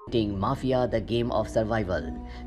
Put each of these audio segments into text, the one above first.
टिंग mafia the game of survival.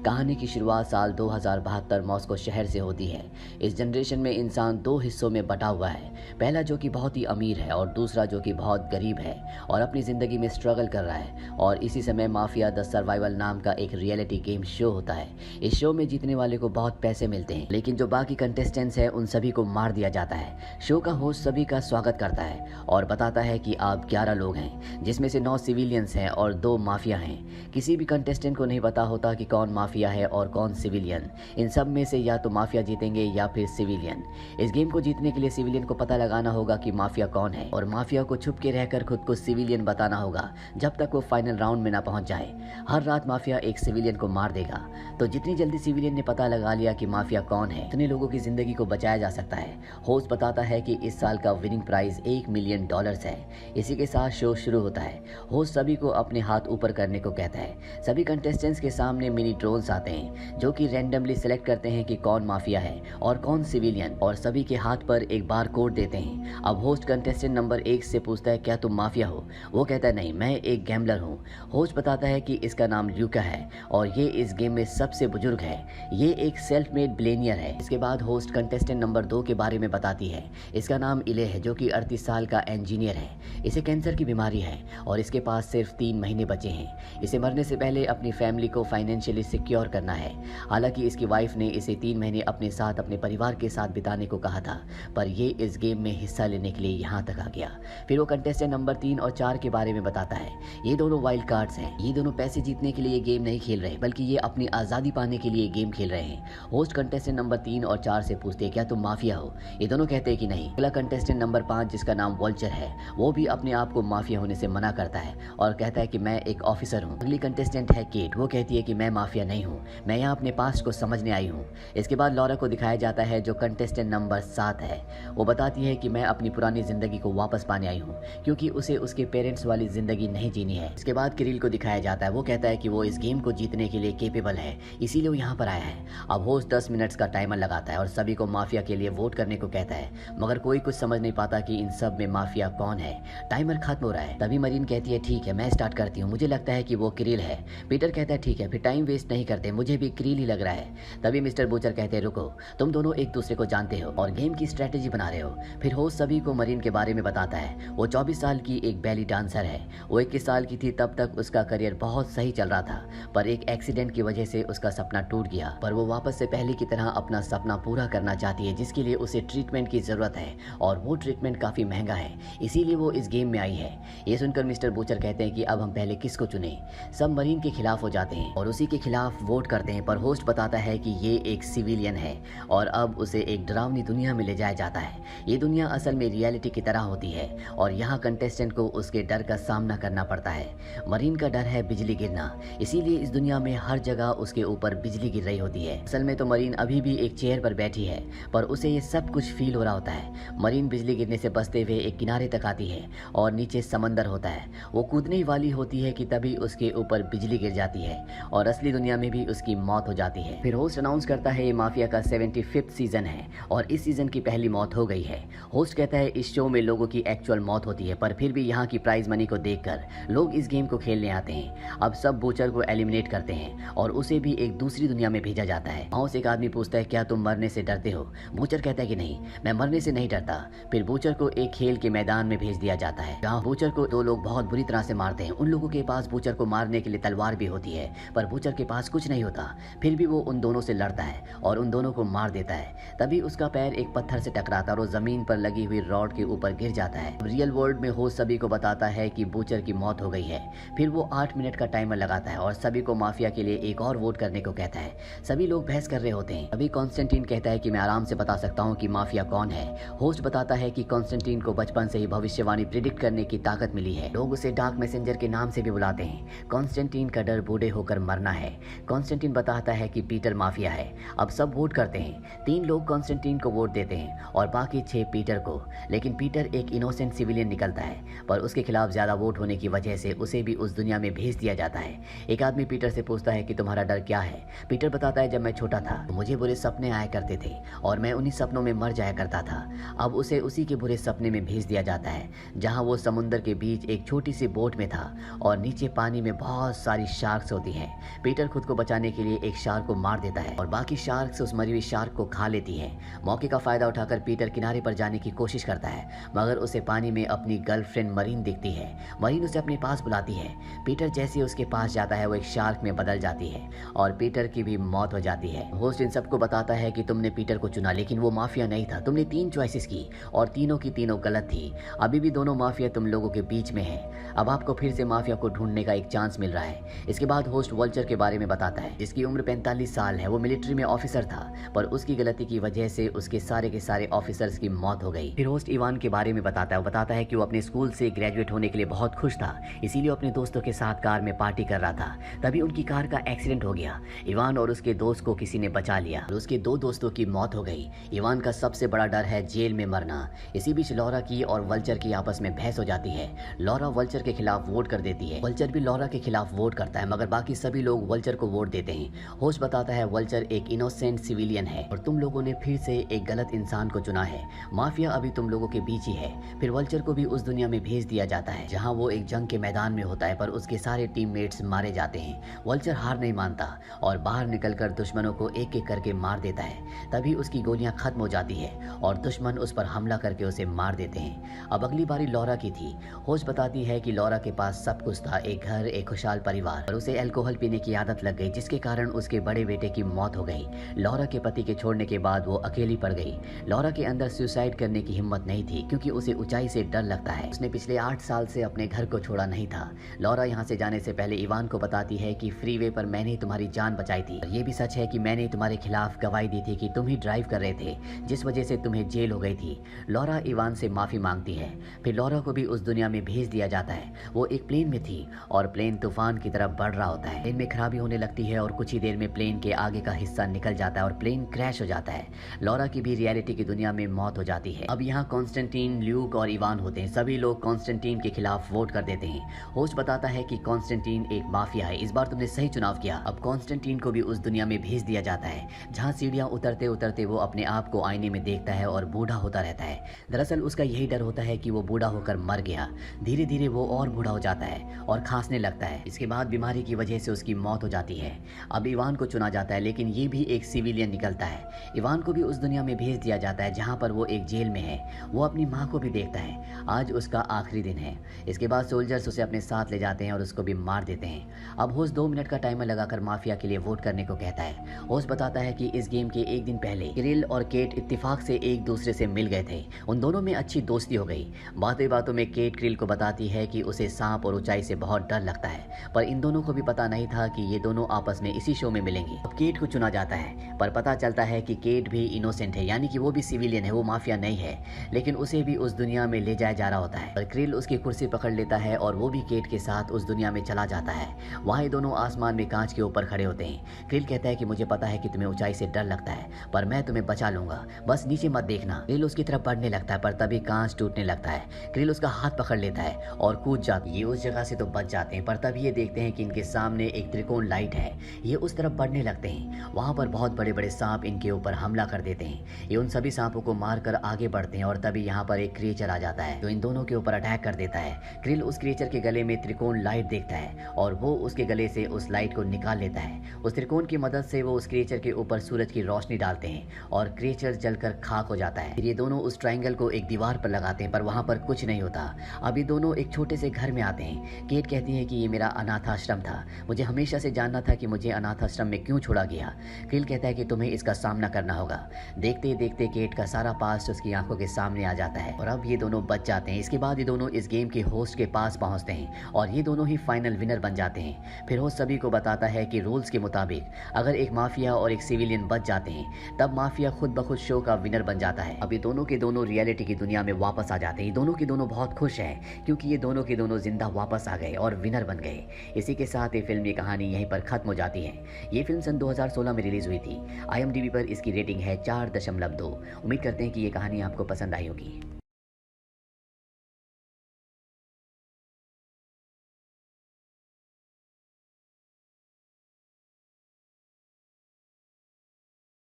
कहानी की शुरुआत साल 2072 मॉस्को शहर से होती है। इस जनरेशन में इंसान दो हिस्सों में बटा हुआ है, पहला जो कि बहुत ही अमीर है और दूसरा जो कि बहुत गरीब है और अपनी ज़िंदगी में स्ट्रगल कर रहा है। और इसी समय माफिया द सर्वाइवल नाम का एक रियलिटी गेम शो होता है। इस शो में जीतने वाले को बहुत पैसे मिलते हैं, लेकिन जो बाकी कंटेस्टेंट्स हैं उन सभी को मार दिया जाता है। शो का होस्ट सभी का स्वागत करता है और बताता है कि आप 11 लोग हैं, जिसमें से 9 सिविलियंस हैं और 2 माफिया हैं। किसी भी कंटेस्टेंट को नहीं पता होता कि कौन माफिया है और कौन सिविलियन। इन सब में से या तो माफिया जीतेंगे या फिर सिविलियन। इस गेम को जीतने के लिए सिविलियन को पता लगाना होगा कि माफिया कौन है और माफिया को छुप के रहकर खुद को सिविलियन बताना होगा जब तक वो फाइनल राउंड में ना पहुंच जाए। हर रात माफिया एक सिविलियन को मार देगा, तो जितनी जल्दी सिविलियन ने पता लगा लिया कि माफिया कौन है, उतने लोगों की जिंदगी को बचाया जा सकता है। होस्ट बताता है कि इस साल का विनिंग प्राइज $1 मिलियन है। इसी के साथ शो शुरू होता है। होस्ट सभी को अपने हाथ ऊपर करने को कहता है। सभी कंटेस्टेंट्स के सामने मिनी ड्रोन्स आते हैं जो कि रैंडमली सिलेक्ट करते हैं कि कौन माफिया है और कौन सिविलियन, और सभी के हाथ पर एक बार कोड देते हैं। अब होस्ट कंटेस्टेंट नंबर 1 से पूछता है, क्या तुम माफिया हो? वो कहता है, नहीं, मैं एक गैम्बलर हूँ। होस्ट बताता है कि इसका नाम ल्यूका है और ये इस गेम में सबसे बुजुर्ग है। ये एक सेल्फ मेड बिलियनियर है। इसके बाद होस्ट कंटेस्टेंट नंबर 2 के बारे में बताती है। इसका नाम इले है, जो कि 38 साल का इंजीनियर है। इसे कैंसर की बीमारी है और इसके पास सिर्फ 3 महीने बचे हैं। इसे मरने से पहले अपनी फैमिली को फाइनेंशियली सिक्योर करना है। हालांकि इसकी वाइफ ने इसे 3 महीने अपने साथ अपने परिवार के साथ बिताने को कहा था, पर ये इस गेम में हिस्सा लेने के लिए यहाँ तक आ गया। फिर वो कंटेस्टेंट नंबर 3 और 4 के बारे में बताता है। ये दोनों वाइल्ड कार्ड्स हैं। ये दोनों पैसे जीतने के लिए ये गेम नहीं खेल रहे, बल्कि ये अपनी आज़ादी पाने के लिए गेम खेल रहे हैं। होस्ट कंटेस्टेंट नंबर 3 और 4 से पूछते हैं, क्या तुम माफिया हो? ये दोनों कहते हैं कि नहीं। अगला कंटेस्टेंट नंबर 5, जिसका नाम वॉल्चर है, वो भी अपने आप को माफिया होने से मना करता है और कहता है कि मैं एक ऑफिसर हूँ। अगली कंटेस्टेंट है केट। वो कहती है कि मैं माफिया नहीं हूँ, मैं यहाँ अपने पास्ट को समझने आई हूँ। इसके बाद लॉरा को दिखाया जाता है, जो कंटेस्टेंट नंबर 7 है। वो बताती है कि मैं अपनी पुरानी जिंदगी को वापस पाने आई हूँ, क्योंकि उसे उसके पेरेंट्स वाली जिंदगी नहीं जीनी है। इसके बाद किरिल को दिखाया जाता है। वो कहता है कि वो इस गेम को जीतने के लिए केपेबल है, इसीलिए वो यहाँ पर आया है। अब होस्ट 10 मिनट्स का टाइमर लगाता है और सभी को माफिया के लिए वोट करने को कहता है, मगर कोई कुछ समझ नहीं पाता कि इन सब में माफिया कौन है। टाइमर खत्म हो रहा है। तभी मरीन कहती है, ठीक है, मैं स्टार्ट करती हूँ, मुझे लगता है कि वो किरिल है। पीटर कहता है, ठीक है, फिर टाइम वेस्ट नहीं करते, मुझे भी किरिल ही लग रहा है। तभी मिस्टर बूचर कहते हैं, रुको, तुम दोनों एक दूसरे को जानते हो और गेम की स्ट्रेटेजी बना रहे हो। फिर होस्ट सभी को मरीन के बारे में बताता है। वो 24 साल की एक बैली डांसर है। वो 21 साल की थी तब तक उसका करियर बहुत सही चल रहा था, पर एक एक्सीडेंट की वजह से उसका सपना टूट गया। पर वो वापस से पहले की तरह अपना सपना पूरा करना चाहती है, जिसके लिए उसे ट्रीटमेंट की जरूरत है और वो ट्रीटमेंट काफी महंगा है, इसीलिए वो इस गेम में आई है। ये सुनकर मिस्टर बूचर कहते हैं कि अब हम पहले किसको चुने। सब मरीन के खिलाफ हो जाते हैं और उसी के खिलाफ वोट करते हैं, पर होस्ट बताता है कि ये एक सिविलियन है और अब उसे एक डरावनी दुनिया में ले जाया जाता है। ये दुनिया असल में रियलिटी की तरह होती है और यहाँ कंटेस्टेंट को उसके डर का सामना करना पड़ता है। मरीन का डर है बिजली गिरना, इसीलिए इस दुनिया में हर जगह उसके ऊपर बिजली गिर रही होती है। असल में तो मरीन अभी भी एक चेयर पर बैठी है, पर उसे ये सब कुछ फील हो रहा होता है। मरीन बिजली गिरने से बचते हुए एक किनारे तक आती है और नीचे समंदर होता है। वो कूदने ही वाली होती है कि तभी उसके ऊपर बिजली गिर जाती है और असली दुनिया में भी उसकी मौत हो जाती है। फिर होस्ट अनाउंस करता है, ये माफिया का 75वां सीजन है और इस सीजन की पहली मौत हो गई है। होस्ट कहता है, इस शो में लोगों की एक्चुअल मौत होती है, पर फिर भी यहाँ की प्राइज मनी को देखकर लोग इस गेम को खेलने आते हैं। अब सब बूचर को एलिमिनेट करते हैं और उसे भी एक दूसरी दुनिया में भेजा जाता है। वहाँ से एक आदमी पूछता है, क्या तुम मरने से डरते हो? बूचर कहता है कि नहीं, मैं मरने से नहीं डरता। फिर बूचर को एक खेल के मैदान में भेज दिया जाता है, जहाँ बूचर को 2 लोग बहुत बुरी तरह से मारते हैं। उन लोगों के पास बूचर को मारने के लिए तलवार भी होती है, पर बूचर के पास कुछ नहीं होता। फिर भी वो उन दोनों से लड़ता है और उन दोनों को मार देता है। तभी उसका पैर एक पत्थर से टकराता है और वो जमीन पर लगी हुई रॉड के ऊपर गिर जाता है। रियल वर्ल्ड में होस्ट सभी को बताता है कि बूचर की मौत हो गई है। फिर वो 8 मिनट का टाइमर लगाता है और सभी को माफिया के लिए एक और वोट करने को कहता है। सभी लोग बहस कर रहे होते हैं। अभी कॉन्स्टेंटीन कहता है कि मैं आराम से बता सकता हूँ कि माफिया कौन है। होस्ट बताता है कि कॉन्स्टेंटीन को बचपन से ही भविष्यवाणी प्रिडिक्ट करने की ताकत मिली है। लोग उसे डार्क मैसेंजर के नाम से भी बुलाते हैं। कॉन्स्टेंटीन का डर बूढ़े होकर मरना है। कॉन्स्टेंटीन बताता है कि पीटर माफिया है। अब सब वोट करते हैं। 3 लोग कॉन्स्टेंटीन को वोट देते हैं और बाकी 6 पीटर को, लेकिन पीटर एक इनोसेंट सिविलियन निकलता है, पर उसके खिलाफ ज्यादा वोट होने की वजह से उसे भी उस दुनिया में भेज दिया जाता है। एक आदमी पीटर से पूछता है कि तुम्हारा डर क्या है? पीटर बताता है, जब मैं छोटा था तो मुझे बुरे सपने आया करते थे और मैं उन्हीं सपनों में मर जाया करता था। अब उसे उसी के बुरे सपने में भेज दिया जाता है, जहाँ वो समुद्र के बीच एक छोटी सी बोट में था और नीचे पानी में में बहुत सारी शार्क्स होती हैं। पीटर खुद को बचाने के लिए एक शार्क को मार देता है और बाकी शार्क्स उस मरी हुई शार्क को खा लेती हैं। मौके का फायदा उठाकर पीटर किनारे पर जाने की कोशिश करता है, मगर उसे पानी में अपनी गर्लफ्रेंड मरीन दिखती है। मरीन उसे अपने पास बुलाती है। पीटर जैसे उसके पास जाता है वो एक शार्क में बदल जाती है और पीटर की भी मौत हो जाती है। होस्ट इन सबको बताता है कि तुमने पीटर को चुना, लेकिन वो माफिया नहीं था। तुमने 3 चॉइसेस की और तीनों की तीनों गलत थी। अभी भी दोनों माफिया तुम लोगों के बीच में है। अब आपको फिर से माफिया को ढूंढने का एक चांस मिल रहा है। इसके बाद होस्ट वल्चर के बारे में बताता है, जिसकी उम्र 45 साल है। वो मिलिट्री में ऑफिसर था, पर उसकी गलती की वजह से उसके सारे के सारे ऑफिसर्स की मौत हो गई। फिर होस्ट इवान के बारे में बताता है कि वो अपने स्कूल से ग्रेजुएट होने के लिए बहुत खुश था, इसीलिए अपने दोस्तों के साथ कार में पार्टी कर रहा था। तभी उनकी कार का एक्सीडेंट हो गया। इवान और उसके दोस्त को किसी ने बचा लिया और उसके 2 दोस्तों की मौत हो गई। इवान का सबसे बड़ा डर है जेल में मरना। इसी बीच लॉरा की और वल्चर की आपस में बहस हो जाती है। लॉरा वल्चर के खिलाफ वोट कर देती है, वल्चर भी लॉरा के खिलाफ वोट करता है, मगर बाकी सभी लोग वल्चर को वोट देते हैं। होस्ट बताता है वल्चर एक इनोसेंट सिविलियन है और तुम लोगों ने फिर से एक गलत इंसान को चुना है। माफिया अभी तुम लोगों के बीच ही है। फिर वल्चर को भी उस दुनिया में भेज दिया जाता है जहां वो एक जंग के मैदान में होता है, पर उसके सारे टीममेट्स मारे जाते हैं। वल्चर हार नहीं मानता और बाहर निकलकर दुश्मनों को एक एक करके मार देता है। तभी उसकी गोलियां खत्म हो जाती है और दुश्मन उस पर हमला करके उसे मार देते हैं। अब अगली बारी लॉरा की थी। होस्ट बताती है कि लॉरा के पास सब कुछ था, एक घर, एक खुशहाल परिवार, और उसे अल्कोहल पीने की आदत लग गई, जिसके कारण उसके बड़े बेटे की मौत हो गई। लॉरा के पति के छोड़ने के बाद वो अकेली पड़ गई। लॉरा के अंदर सुसाइड करने की हिम्मत नहीं थी, क्योंकि उसे ऊंचाई से डर लगता है। उसने पिछले 8 साल से अपने घर को छोड़ा नहीं था। लॉरा यहाँ से जाने से पहले इवान को बताती है कि फ्रीवे पर मैंने तुम्हारी जान बचाई थी। ये भी सच है कि मैंने तुम्हारे खिलाफ गवाही दी थी कि तुम ही ड्राइव कर रहे थे, जिस वजह से तुम्हें जेल हो गई थी। लॉरा इवान से माफी मांगती है। फिर लॉरा को भी उस दुनिया में भेज दिया जाता है। वो एक प्लेन में थी और प्लेन तूफान की तरफ बढ़ रहा होता है। प्लेन में खराबी होने लगती है और कुछ ही देर में प्लेन के आगे का हिस्सा निकल जाता है और प्लेन क्रैश हो जाता है। लॉरा की भी रियलिटी की दुनिया में मौत हो जाती है। अब यहाँ कॉन्स्टेंटीन, ल्यूक और इवान होते हैं। सभी लोग कॉन्स्टेंटीन के खिलाफ वोट कर देते हैं। होस्ट बताता है कि कॉन्स्टेंटीन एक माफिया है। इस बार तुमने सही चुनाव किया। अब कॉन्स्टेंटीन को भी उस दुनिया में भेज दिया जाता है जहाँ सीढ़ियाँ उतरते उतरते वो अपने आप को आईने में देखता है और बूढ़ा होता रहता है। दरअसल उसका यही डर होता है कि वो बूढ़ा होकर मर गया। धीरे धीरे वो और बूढ़ा हो जाता है और खांसने लगता है। इसके बाद बीमारी की वजह से उसकी मौत हो जाती है। अब इवान को चुना जाता है, लेकिन ये भी एक सिविलियन निकलता है। इवान को भी उस दुनिया में भेज दिया जाता है जहाँ पर वो एक जेल में है। वो अपनी माँ को भी देखता है। आज उसका आखिरी दिन है। इसके बाद सोल्जर्स उसे अपने साथ ले जाते हैं और उसको भी मार देते हैं। अब होस्ट 2 मिनट का टाइमर लगाकर माफिया के लिए वोट करने को कहता है। होस्ट बताता है कि इस गेम के एक दिन पहले किरिल और केट इत्तेफाक से एक दूसरे से मिल गए थे। उन दोनों में अच्छी दोस्ती हो गई। बातें बातों में केट किरिल को बताती है कि उसे सांप और ऊंचाई से बहुत डर लगता है, पर इन दोनों को भी पता नहीं था कि ये दोनों आपस में इसी शो में मिलेंगे। अब केट को चुना जाता है, पर पता चलता है कि केट भी इनोसेंट है, यानी कि वो भी सिविलियन है, वो माफिया नहीं है। लेकिन उसे भी उस दुनिया में ले जाया जा रहा होता है। पर किरिल उसकी कुर्सी पकड़ लेता है और वो भी केट के साथ उस दुनिया में चला जाता है। वहाँ ये दोनों आसमान में कांच के ऊपर खड़े होते हैं। किरिल कहता है कि मुझे पता है कि तुम्हें ऊंचाई से डर लगता है, पर मैं तुम्हें बचा लूंगा, बस नीचे मत देखना। किरिल उसकी तरफ बढ़ने लगता है, पर तभी कांच टूटने लगता है। किरिल उसका हाथ पकड़ लेता है और कूद जाती है। ये उस जगह से तो बच जाते हैं, पर तभी ये देखते हैं कि इनके सामने एक त्रिकोण लाइट है। ये उस तरफ बढ़ने लगते हैं। वहाँ पर बहुत बड़े बड़े सांप इनके ऊपर हमला कर देते हैं। ये उन सभी सांपों को मारकर आगे बढ़ते हैं और तभी यहाँ पर एक क्रिएचर आ जाता है जो इन दोनों के ऊपर अटैक कर देता है। किरिल उस क्रिएचर के गले में त्रिकोण लाइट देखता है और वो उसके गले से उस लाइट को निकाल लेता है। उस त्रिकोण की मदद से वो उस क्रिएचर के ऊपर सूरज की रोशनी डालते हैं और क्रिएचर जलकर खाक हो जाता है। फिर ये दोनों उस ट्रायंगल को एक दीवार पर लगाते हैं, पर वहाँ पर कुछ नहीं होता। अब ये दोनों एक छोटे से घर में आते हैं। केट कहती है कि ये मेरा अनाथ आश्रम था, मुझे हमेशा से जानना था कि मुझे अनाथ आश्रम में क्यों छोड़ा गया। किरिल कहता है कि तुम्हें इसका सामना करना होगा। देखते ही देखते केट का सारा पास्ट उसकी आंखों के सामने आ जाता है और अब ये दोनों बच जाते हैं। इसके बाद ये दोनों इस गेम के होस्ट के पास पहुंचते हैं और ये दोनों ही फाइनल विनर बन जाते हैं। फिर होस्ट सभी को बताता है कि रूल्स के मुताबिक अगर एक माफिया और एक सिविलियन बच जाते हैं, तब माफिया खुद ब खुद शो का विनर बन जाता है। अब ये दोनों के दोनों रियलिटी की दुनिया में वापस आ जाते हैं। दोनों के दोनों बहुत खुश हैं, क्योंकि ये दोनों के दोनों जिंदा वापस आ गए और विनर बन गए। इसी के साथ ये फिल्म की कहानी यहीं पर खत्म हो जाती है। ये फिल्म सन 2016 में रिलीज हुई थी। IMDb पर इसकी रेटिंग है 4.2। उम्मीद करते हैं कि ये कहानी आपको पसंद आई होगी।